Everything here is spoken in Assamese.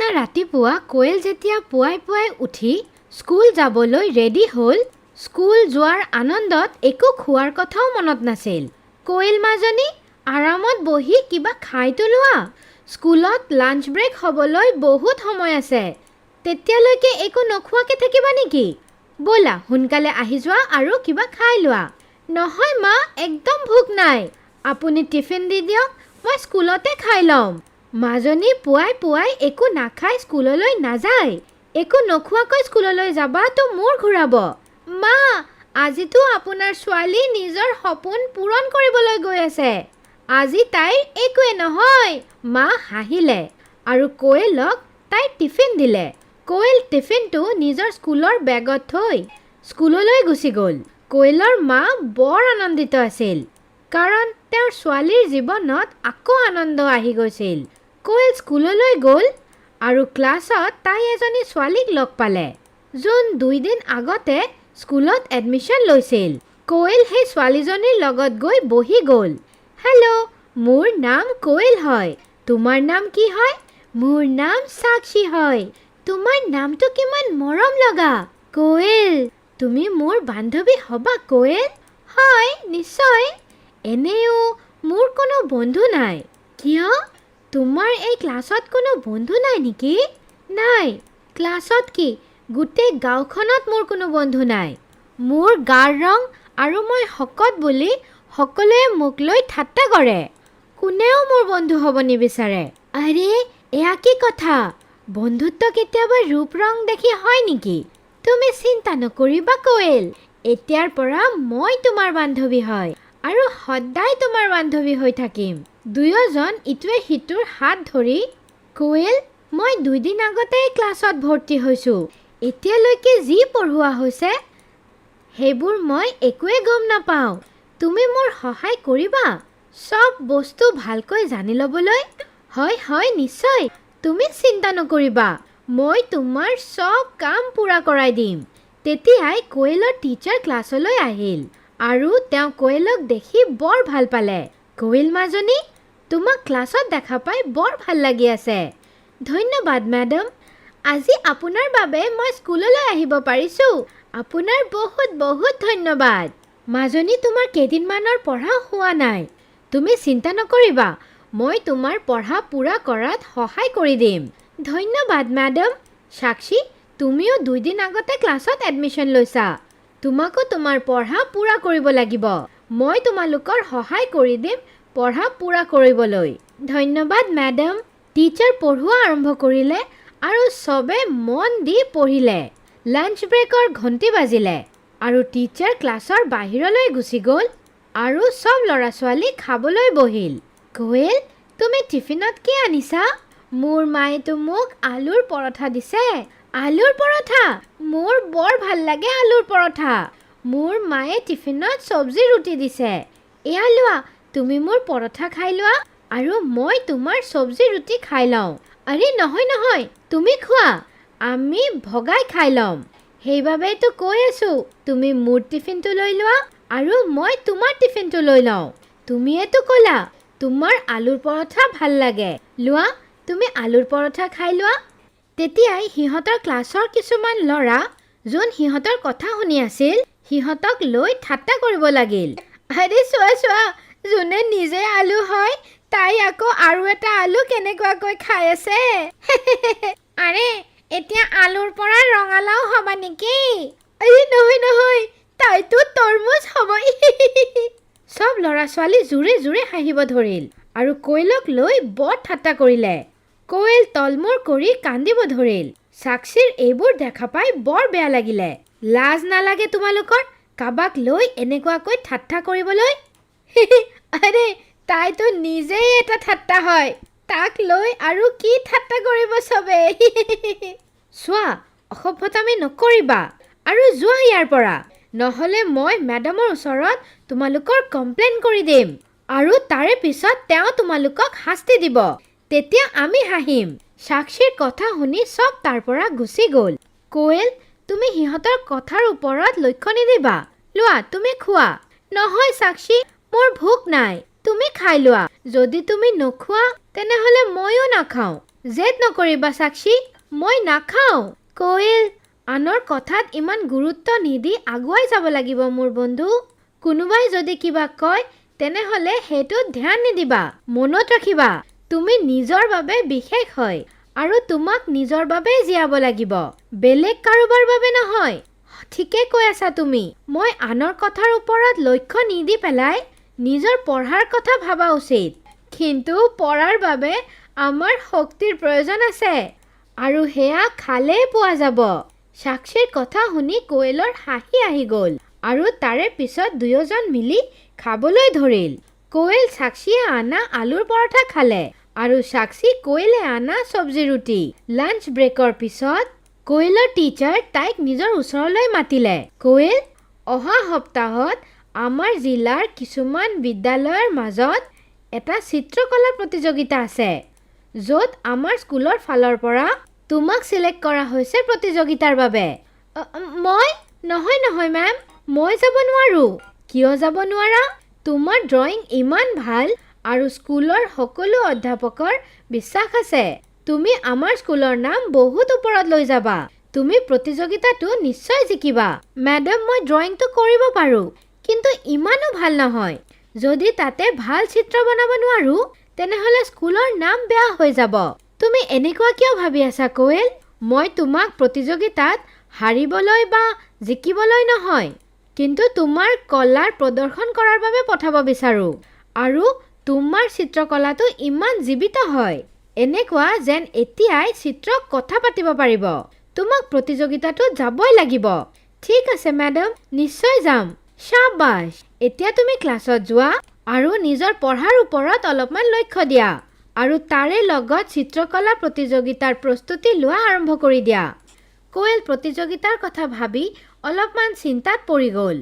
পিছদিনা ৰাতিপুৱা কোয়েল যেতিয়া পুৱাই পুৱাই উঠি স্কুল যাবলৈ ৰেডি হ'ল, স্কুল যোৱাৰ আনন্দত একো খোৱাৰ কথাও মনত নাছিল। কোয়েল মাজনী আৰামত বহি কিবা খাইতো লোৱা, স্কুলত লাঞ্চ ব্ৰেক হ'বলৈ বহুত সময় আছে, তেতিয়ালৈকে একো নোখোৱাকে থাকিবা নেকি? ব'লা সোনকালে আহি যোৱা আৰু কিবা খাই লোৱা। নহয় মা, একদম ভোক নাই, আপুনি টিফিন দি দিয়ক, মই স্কুলতে খাই ল'ম। মাজনী পুৱাই পুৱাই একো নাখাই স্কুললৈ নাযায়, একো নোখোৱাকৈ স্কুললৈ যাবাতো মূৰ ঘূৰাব। মা, আজিতো আপোনাৰ ছোৱালী নিজৰ সপোন পূৰণ কৰিবলৈ গৈ আছে, আজি তাইৰ একোৱে নহয়। মা হাঁহিলে আৰু কোয়েলক তাইৰ টিফিন দিলে। কোয়েল টিফিনটো নিজৰ স্কুলৰ বেগত থৈ স্কুললৈ গুচি গ'ল। কোয়েলৰ মা বৰ আনন্দিত আছিল, কাৰণ তেওঁৰ ছোৱালীৰ জীৱনত আকৌ আনন্দ আহি গৈছিল। কোয়েল স্কুললৈ গ'ল আৰু ক্লাছত তাই এজনী ছোৱালীক লগ পালে, যোন 2 দিন আগতে স্কুলত এডমিশ্যন লৈছিল। কোয়েল সেই ছোৱালীজনীৰ লগত গৈ বহি গ'ল। হেল্ল', মোৰ নাম কোয়েল হয়, তোমাৰ নাম কি হয়? মোৰ নাম সাক্ষী হয়। তোমাৰ নামটো কিমান মৰম লগা। কোয়েল, তুমি মোৰ বান্ধৱী হ'বা কোয়েল? হয়, নিশ্চয়। এনেও মোৰ কোনো বন্ধু নাই। কিয়? তোমাৰ এই ক্লাছত কোনো বন্ধু নাই নেকি? নাই। ক্লাছত কি, গোটেই গাঁওখনত মোৰ কোনো বন্ধু নাই। মোৰ গাৰ ৰং আৰু মই শকত বুলি সকলোৱে মোক লৈ ঠাট্টা কৰে, কোনেও মোৰ বন্ধু হ'ব নিবিচাৰে। আৰে, এয়া কি কথা? বন্ধুত্ব কেতিয়াবা ৰূপ ৰং দেখি হয় নেকি? তুমি চিন্তা নকৰিবা কোয়েল, এতিয়াৰ পৰা মই তোমাৰ বান্ধৱী হয় আৰু সদায় তোমাৰ বান্ধৱী হৈ থাকিম। দুয়োজন ইটোৱে সিটোৰ হাত ধৰি, কোয়েল, মই 2 দিন আগতে ক্লাছত ভৰ্তি হৈছোঁ, এতিয়ালৈকে যি পঢ়োৱা হৈছে সেইবোৰ মই একোৱে গম নাপাওঁ। তুমি মোৰ সহায় কৰিবা চব বস্তু ভালকৈ জানি ল'বলৈ? হয় হয়, নিশ্চয়, তুমি চিন্তা নকৰিবা, মই তোমাৰ চব কাম পূৰা কৰাই দিম। তেতিয়াই কোয়েলৰ টিচাৰ ক্লাছলৈ আহিল আৰু তেওঁ কোয়েলক দেখি বৰ ভাল পালে। কোয়েল মাজনী, তোমাক ক্লাছত দেখা পাই বৰ ভাল লাগি আছে। ধন্যবাদ মেডাম, আজি আপোনাৰ বাবে মই স্কুললৈ আহিব পাৰিছোঁ, আপোনাৰ বহুত বহুত ধন্যবাদ। মাজনী, তোমাৰ কেইদিনমানৰ পঢ়া হোৱা নাই, তুমি চিন্তা নকৰিবা, মই তোমাৰ পঢ়া পূৰা কৰাত সহায় কৰি দিম। ধন্যবাদ মেডাম। সাক্ষী, তুমিও 2 দিন আগতে ক্লাছত এডমিশ্যন লৈছা, তোমাকো তোমাৰ পঢ়া পূৰা কৰিব লাগিব। মই তোমালোকৰ সহায় কৰি দিম পঢ়া পূৰা কৰিবলৈ। ধন্যবাদ মেডাম। টিচাৰ পঢ়োৱা আৰম্ভ কৰিলে আৰু চবে মন দি পঢ়িলে। লাঞ্চ ব্ৰেকৰ ঘণ্টি বাজিলে আৰু টিচাৰ ক্লাছৰ বাহিৰলৈ গুচি গ'ল আৰু চব ল'ৰা ছোৱালী খাবলৈ বহিল। কোয়েল, তুমি টিফিনত কি আনিছা? মোৰ মায়েতো মোক আলুৰ পৰঠা দিছে। আলুৰ পৰঠা? মোৰ বৰ ভাল লাগে আলুৰ পৰঠা। মোৰ মায়ে টিফিনত চব্জি ৰুটি দিছে। এয়া লোৱা, তুমি মোৰ পৰঠা খাই লোৱা আৰু মই তোমাৰ চব্জি ৰুটি খাই লওঁ। আৰে নহয় নহয়, তুমি খোৱা, আমি ভগাই খাই ল'ম। সেইবাবেতো কৈ আছোঁ, তুমি মোৰ টিফিনটো লৈ লোৱা আৰু মই তোমাৰ টিফিনটো লৈ লওঁ। তুমিয়েতো ক'লা তোমাৰ আলুৰ পৰঠা ভাল লাগে, লোৱা, তুমি আলুৰ পৰঠা খাই লোৱা। তেতিয়াই সিহঁতৰ ক্লাছৰ কিছুমান ল'ৰা, যোন সিহঁতৰ কথা শুনি আছিল, সিহঁতক লৈ ঠাট্টা কৰিব লাগিল। আৰে চোৱা চোৱা, যোনে নিজে আলু হয় তাই আকৌ আৰু এটা আলু কেনেকুৱাকৈ খাই আছে। আৰে, এতিয়া আলুৰ পৰা ৰঙালাও হ'বা নেকি? আৰে নহয় নহয়, তাইতো তৰমুজ হ'ব। চব ল'ৰা ছোৱালী জোৰে জোৰে হাঁহিব ধৰিল আৰু কোয়েলক লৈ বৰ ঠাট্টা কৰিলে। কোয়েল তলমূৰ কৰি কান্দিব ধৰিল। সাক্ষীৰ এইবোৰ দেখা পাই বৰ বেয়া লাগিলে। লাজ নালাগে তোমালোকৰ কাবাক লৈ এনেকুৱাকৈ ঠাট্টা কৰিবলৈ? আৰে, তাইতো নিজেই এটা ঠাট্টা হয়, তাক লৈ আৰু কি ঠাট্টা কৰিব চবে। চোৱা, অসভ্যতামি নকৰিবা আৰু যোৱা ইয়াৰ পৰা, নহ'লে মই মেডামৰ ওচৰত তোমালোকৰ কমপ্লেইন কৰি দিম আৰু তাৰে পিছত তেওঁ তোমালোকক শাস্তি দিব, তেতিয়া আমি হাঁহিম। সাক্ষীৰ কথা শুনি চব তাৰ পৰা গুচি গ'ল। কোয়েল, তুমি সিহঁতৰ কথাৰ ওপৰত লক্ষ্য নিদিবা, লোৱা তুমি খোৱা। নহয় সাক্ষী, মোৰ ভোক নাই, তুমি খাই লোৱা, যদি তুমি নোখোৱা তেনেহ'লে ময়ো নাখাওঁ। জেদ নকৰিবা সাক্ষী, মই নাখাওঁ। কোয়েল আনৰ কথাত ইমান গুৰুত্ব নিদি আগুৱাই যাব লাগিব মোৰ বন্ধু। কোনোবাই যদি কিবা কয় তেনেহলে হেতু ধ্যান নিদিবা। মনত ৰাখিবা তুমি নিজৰ বাবে বিশেষ হয় আৰু তোমাক নিজৰ বাবে জীয়াব লাগিব, বেলেগ কাৰোবাৰ বাবে নহয়। ঠিকে কৈ আছা তুমি। মই আনৰ কথাৰ ওপৰত লক্ষ্য নিদি পেলাই নিজৰ পঢ়াৰ কথা ভাবা উচিত। কিন্তু পঢ়াৰ বাবে আমাৰ শক্তিৰ প্ৰয়োজন আছে আৰু হেয়া খালে পোৱা যাব। সাক্ষীৰ কথা শুনি কোয়েলৰ হাঁহি আহি গ'ল আৰু তাৰে পিছত দুয়োজন মিলি খাবলৈ ধৰিল। কোয়েল সাক্ষীয়ে আনা আলুৰ পৰঠা খালে আৰু সাক্ষী কোয়েলে আনা চব্জি ৰুটি। লাঞ্চ ব্ৰেকৰ পিছত কোয়েলৰ টিচাৰ তাইক নিজৰ ওচৰলৈ মাতিলে। কোয়েল, অহা সপ্তাহত আমাৰ জিলাৰ কিছুমান বিদ্যালয়ৰ মাজত এটা চিত্ৰকলা প্ৰতিযোগিতা আছে, য'ত আমাৰ স্কুলৰ ফালৰ পৰা তোমাক সিলেক্ট কৰা হৈছে প্ৰতিযোগিতাৰ বাবে। মই নহয় মেম, মই যাব নোৱাৰো। কিয় যাব নোৱাৰা? তোমাৰ ড্ৰয়িং ইমান ভাল আৰু স্কুলৰ সকলো অধ্যাপকৰ বিশ্বাস আছে তুমি আমাৰ স্কুলৰ নাম বহুত ওপৰত লৈ যাবা। তুমি প্ৰতিযোগিতাটো নিশ্চয় জিকিবা। মেডাম, মই ড্ৰয়িংটো কৰিব পাৰো, কিন্তু ইমানো ভাল নহয়। যদি তাতে ভাল চিত্ৰ বনাব নোৱাৰো তেনেহলে স্কুলৰ নাম বেয়া হৈ যাব। তুমি এনেকুৱা কিয় ভাবি আছা কোয়েল? মই তোমাক প্ৰতিযোগিতাত হাৰিবলৈ বা জিকিবলৈ নহয়, কিন্তু তোমাৰ কলাৰ প্ৰদৰ্শন কৰাৰ বাবে পঠাব বিচাৰো। আৰু তোমাৰ চিত্ৰকলাটো ইমান জীৱিত হয়, এনেকুৱা যেন এতিয়াই চিত্ৰক কথা পাতিব পাৰিব। তোমাক প্ৰতিযোগিতাটোত যাবই লাগিব। ঠিক আছে মেডাম, নিশ্চয় যাম। শাবাশ, এতিয়া তুমি ক্লাছত যোৱা আৰু নিজৰ পঢ়াৰ ওপৰত অলপমান লক্ষ্য দিয়া আৰু তাৰে লগত চিত্ৰকলা প্ৰতিযোগিতাৰ প্ৰস্তুতি লোৱা আৰম্ভ কৰি দিয়া। কোয়েল প্ৰতিযোগিতাৰ কথা ভাবি অলপমান চিন্তাত পৰি গ'ল।